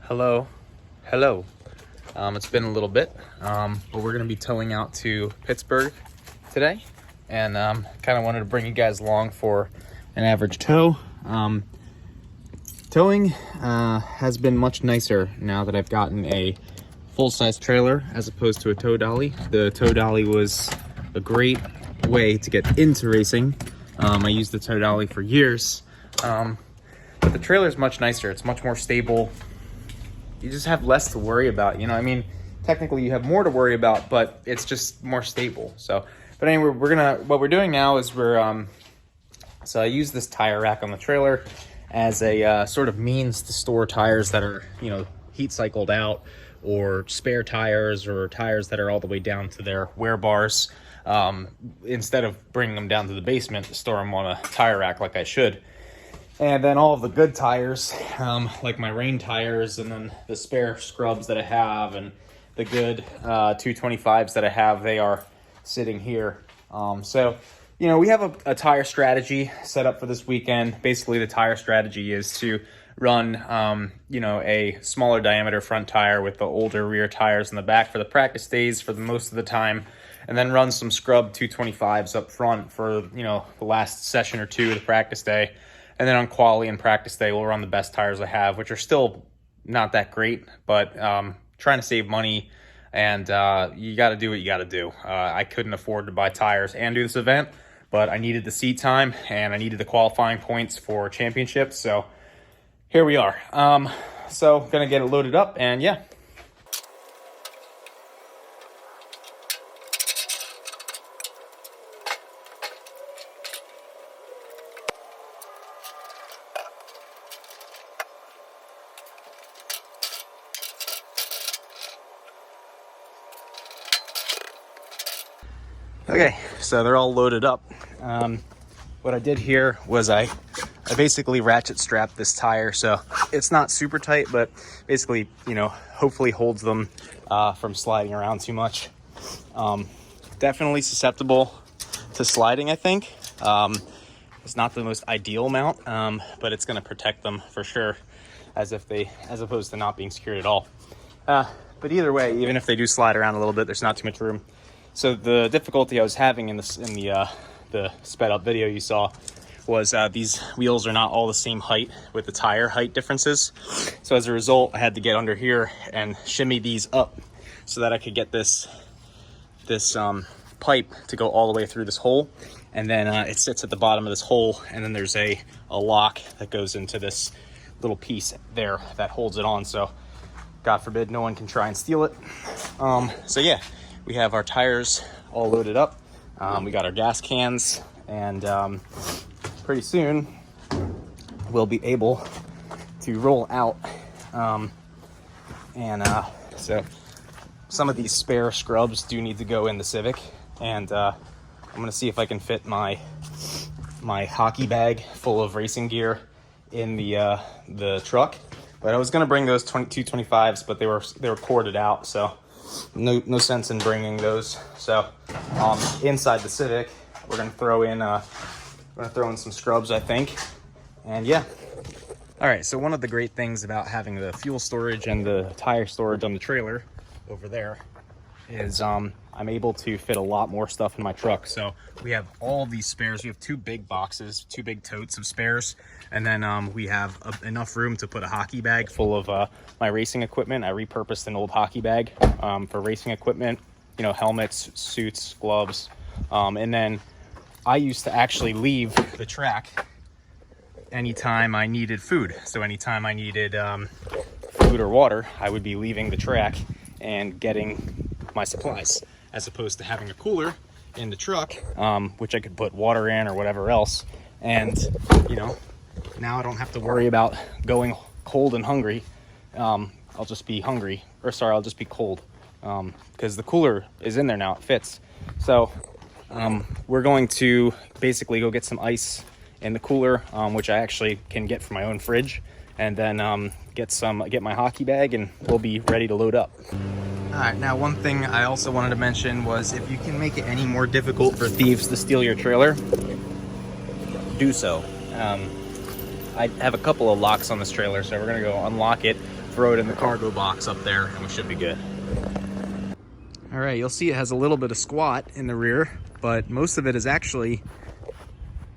Hello. It's been a little bit, but we're going to be towing out to Pittsburgh today, and kind of wanted to bring you guys along for an average tow. Towing has been much nicer now that I've gotten a full-size trailer as opposed to a tow dolly. The tow dolly was a great way to get into racing. I used the tow dolly for years, but the trailer is much nicer. It's much more stable. You just have less to worry about, you know. I mean, technically you have more to worry about, but it's just more stable. So, but anyway, what we're doing now is so I use this tire rack on the trailer as a sort of means to store tires that are, you know, heat cycled out, or spare tires, or tires that are all the way down to their wear bars, instead of bringing them down to the basement to store them on a tire rack like I should. And then all of the good tires, like my rain tires, and then the spare scrubs that I have, and the good 225s that I have, they are sitting here. So, you know, we have a tire strategy set up for this weekend. Basically, the tire strategy is to run, you know, a smaller diameter front tire with the older rear tires in the back for the practice days for the most of the time, and then run some scrub 225s up front for, you know, the last session or two of the practice day. And then on quali and practice day, we'll run the best tires I have, which are still not that great, but trying to save money, and you got to do what you got to do. I couldn't afford to buy tires and do this event, but I needed the seat time, and I needed the qualifying points for championships, so here we are. So going to get it loaded up, and yeah. Okay, so they're all loaded up. What I did here was I basically ratchet strapped this tire, so it's not super tight, but basically, you know, hopefully holds them from sliding around too much. Definitely susceptible to sliding, I think. It's not the most ideal mount, but it's going to protect them for sure, as opposed to not being secured at all. But either way, even if they do slide around a little bit, there's not too much room. So the difficulty I was having in the sped up video you saw was these wheels are not all the same height with the tire height differences. So as a result, I had to get under here and shimmy these up so that I could get this pipe to go all the way through this hole. And then it sits at the bottom of this hole, and then there's a lock that goes into this little piece there that holds it on. So God forbid no one can try and steal it. So yeah. We have our tires all loaded up. We got our gas cans, and pretty soon we'll be able to roll out. So some of these spare scrubs do need to go in the Civic, and I'm gonna see if I can fit my hockey bag full of racing gear in the truck. But I was gonna bring those 225s, but they were corded out, so no sense in bringing those. So inside the Civic, we're gonna throw in some scrubs, I think. And yeah. All right, so one of the great things about having the fuel storage and the tire storage on the trailer over there is I'm able to fit a lot more stuff in my truck. So we have all these spares. We have two big boxes, two big totes of spares, and then we have enough room to put a hockey bag full of my racing equipment. I repurposed an old hockey bag for racing equipment, you know, helmets, suits, gloves, and then I used to actually leave the track anytime I needed food. So anytime I needed food or water, I would be leaving the track and getting my supplies, as opposed to having a cooler in the truck, which I could put water in or whatever else. And, you know, now I don't have to worry about going cold and hungry. I'll just be cold, because the cooler is in there now, it fits. So we're going to basically go get some ice in the cooler, which I actually can get from my own fridge, and then get my hockey bag, and we'll be ready to load up. All right, now one thing I also wanted to mention was, if you can make it any more difficult for thieves to steal your trailer, do so. I have a couple of locks on this trailer, so we're gonna go unlock it, throw it in the cargo box up there and we should be good. All right, you'll see it has a little bit of squat in the rear, but most of it is actually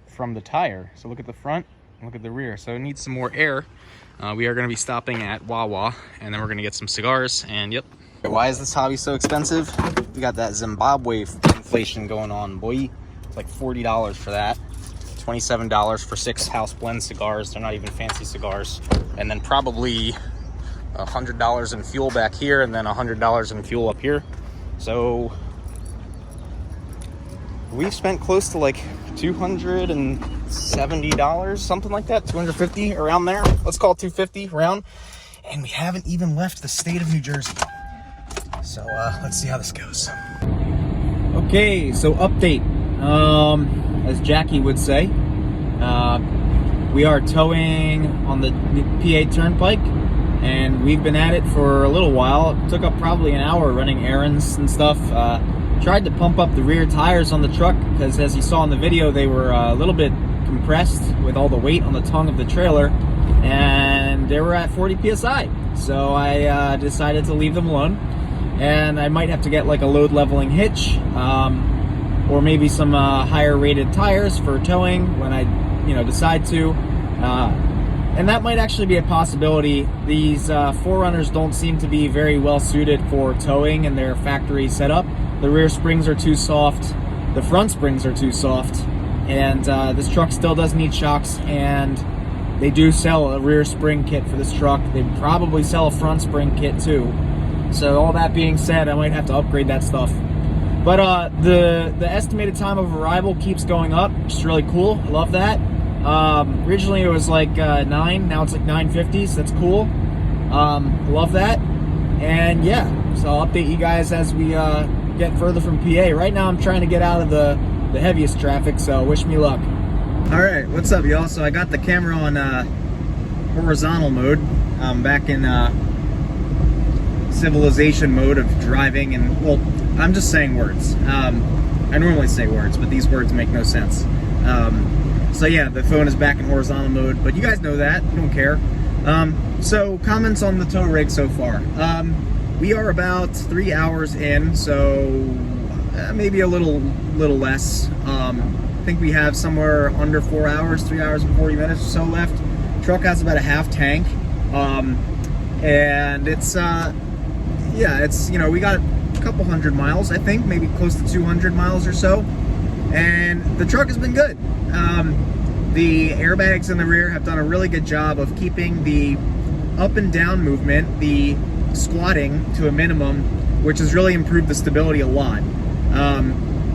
from the tire. So look at the front, look at the rear. So it needs some more air. We are going to be stopping at Wawa, and then we're going to get some cigars. And yep. Why is this hobby so expensive? We got that Zimbabwe inflation going on, boy. It's like $40 for that. $27 for 6 house blend cigars. They're not even fancy cigars. And then probably $100 in fuel back here, and then $100 in fuel up here. So we've spent close to like $270, something like that, 250, around there. Let's call it 250 around. And we haven't even left the state of New Jersey. So let's see how this goes. Okay, so update. As Jackie would say, we are towing on the PA Turnpike, and we've been at it for a little while. It took up probably an hour running errands and stuff. Tried to pump up the rear tires on the truck because, as you saw in the video, they were a little bit compressed with all the weight on the tongue of the trailer, and they were at 40 psi. So I decided to leave them alone, and I might have to get like a load leveling hitch, or maybe some higher rated tires for towing when I decide to. And that might actually be a possibility. These 4Runners don't seem to be very well suited for towing in their factory setup. The rear springs are too soft, the front springs are too soft, and this truck still does need shocks, and they do sell a rear spring kit for this truck. They probably sell a front spring kit too. So all that being said, I might have to upgrade that stuff. But the estimated time of arrival keeps going up, which is really cool. I love that. Originally it was like 9, now it's like 9:50, so that's cool. Love that. And yeah, so I'll update you guys as we get further from PA. Right now I'm trying to get out of the heaviest traffic, so wish me luck. All right, what's up, y'all? So I got the camera on horizontal mode. I'm back in civilization mode of driving, and well, I'm just saying words. I normally say words, but these words make no sense. So yeah, the phone is back in horizontal mode, but you guys know that, you don't care. So comments on the tow rig so far. We are about 3 hours in, so maybe a little less. I think we have somewhere under 4 hours, 3 hours and 40 minutes or so left. Truck has about a half tank, and it's yeah, it's, we got a couple hundred miles, I think, maybe close to 200 miles or so, and the truck has been good. The airbags in the rear have done a really good job of keeping the up and down movement, the squatting, to a minimum, which has really improved the stability a lot.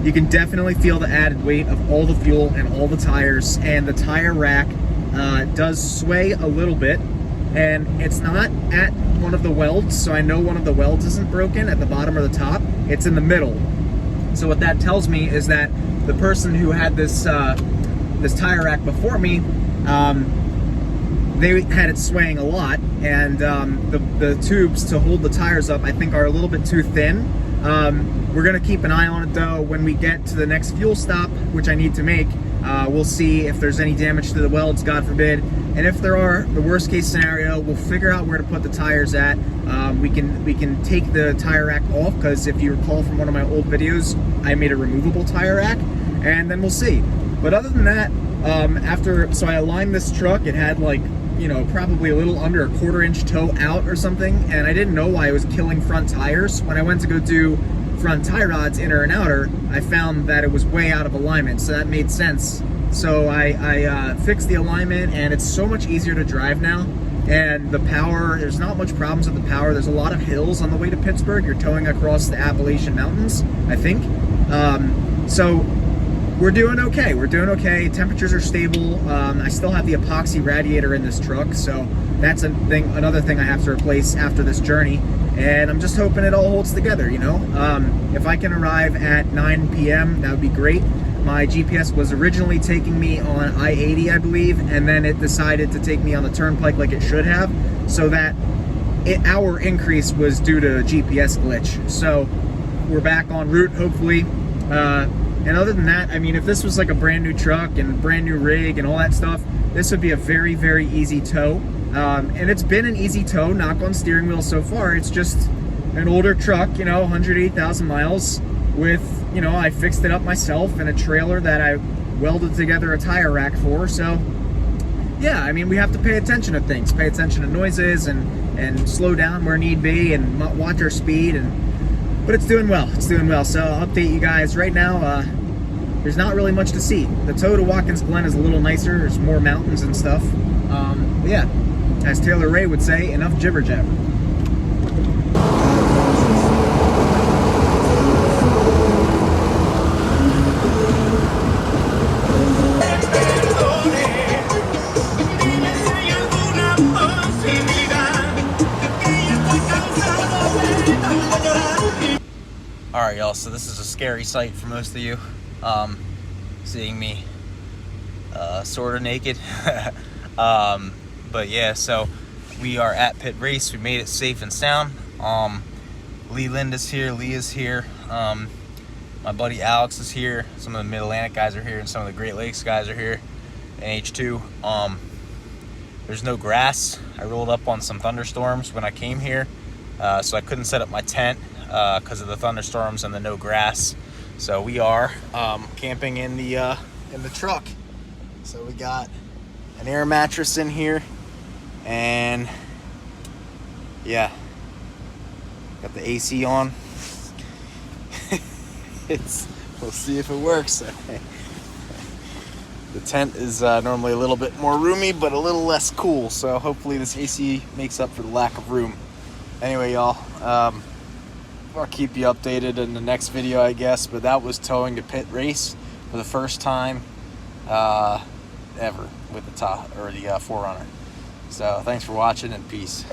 You can definitely feel the added weight of all the fuel and all the tires, and the tire rack does sway a little bit, and it's not at one of the welds, so I know one of the welds isn't broken at the bottom or the top. It's in the middle. So what that tells me is that the person who had this this tire rack before me, they had it swaying a lot, and the tubes to hold the tires up, I think, are a little bit too thin. We're gonna keep an eye on it though. When we get to the next fuel stop, which I need to make, we'll see if there's any damage to the welds, God forbid. And if there are, the worst case scenario, we'll figure out where to put the tires at. We can take the tire rack off, because if you recall from one of my old videos, I made a removable tire rack, and then we'll see. But other than that, so I aligned this truck. It had like, probably a little under a 1/4 inch toe out or something, and I didn't know why it was killing front tires. When I went to go do front tie rods, inner and outer, I found that it was way out of alignment, so that made sense. So I fixed the alignment, and it's so much easier to drive now. And the power, there's not much problems with the power. There's a lot of hills on the way to Pittsburgh. You're towing across the Appalachian Mountains, I think. So we're doing okay. We're doing okay. Temperatures are stable. I still have the epoxy radiator in this truck, so that's another thing I have to replace after this journey. And I'm just hoping it all holds together, If I can arrive at 9 p.m., that would be great. My GPS was originally taking me on I-80, I believe, and then it decided to take me on the turnpike like it should have, so that our increase was due to a GPS glitch. So we're back en route, hopefully. And other than that, I mean, if this was like a brand new truck and brand new rig and all that stuff, this would be a very, very easy tow. And it's been an easy tow, knock on steering wheel so far. It's just an older truck, you know, 108,000 miles with, you know, I fixed it up myself in a trailer that I welded together a tire rack for. So yeah, I mean, we have to pay attention to things, pay attention to noises and slow down where need be and watch our speed. But it's doing well, it's doing well. So I'll update you guys right now. There's not really much to see. The tow to Watkins Glen is a little nicer. There's more mountains and stuff. But yeah, as Taylor Ray would say, enough jibber jabber. Alright, y'all, so this is a scary sight for most of you, seeing me sort of naked. But yeah, so we are at Pit Race. We made it safe and sound. Leland is here, Lee is here, my buddy Alex is here, some of the Mid-Atlantic guys are here, and some of the Great Lakes guys are here in H2. There's no grass. I rolled up on some thunderstorms when I came here, so I couldn't set up my tent because of the thunderstorms and the no grass. So we are camping in the truck. So we got an air mattress in here, and yeah, got the AC on. We'll see if it works. The tent is normally a little bit more roomy, but a little less cool. So hopefully this AC makes up for the lack of room. Anyway, y'all, I'll keep you updated in the next video, I guess. But that was towing to Pit Race for the first time ever with the 4Runner. So thanks for watching, and peace.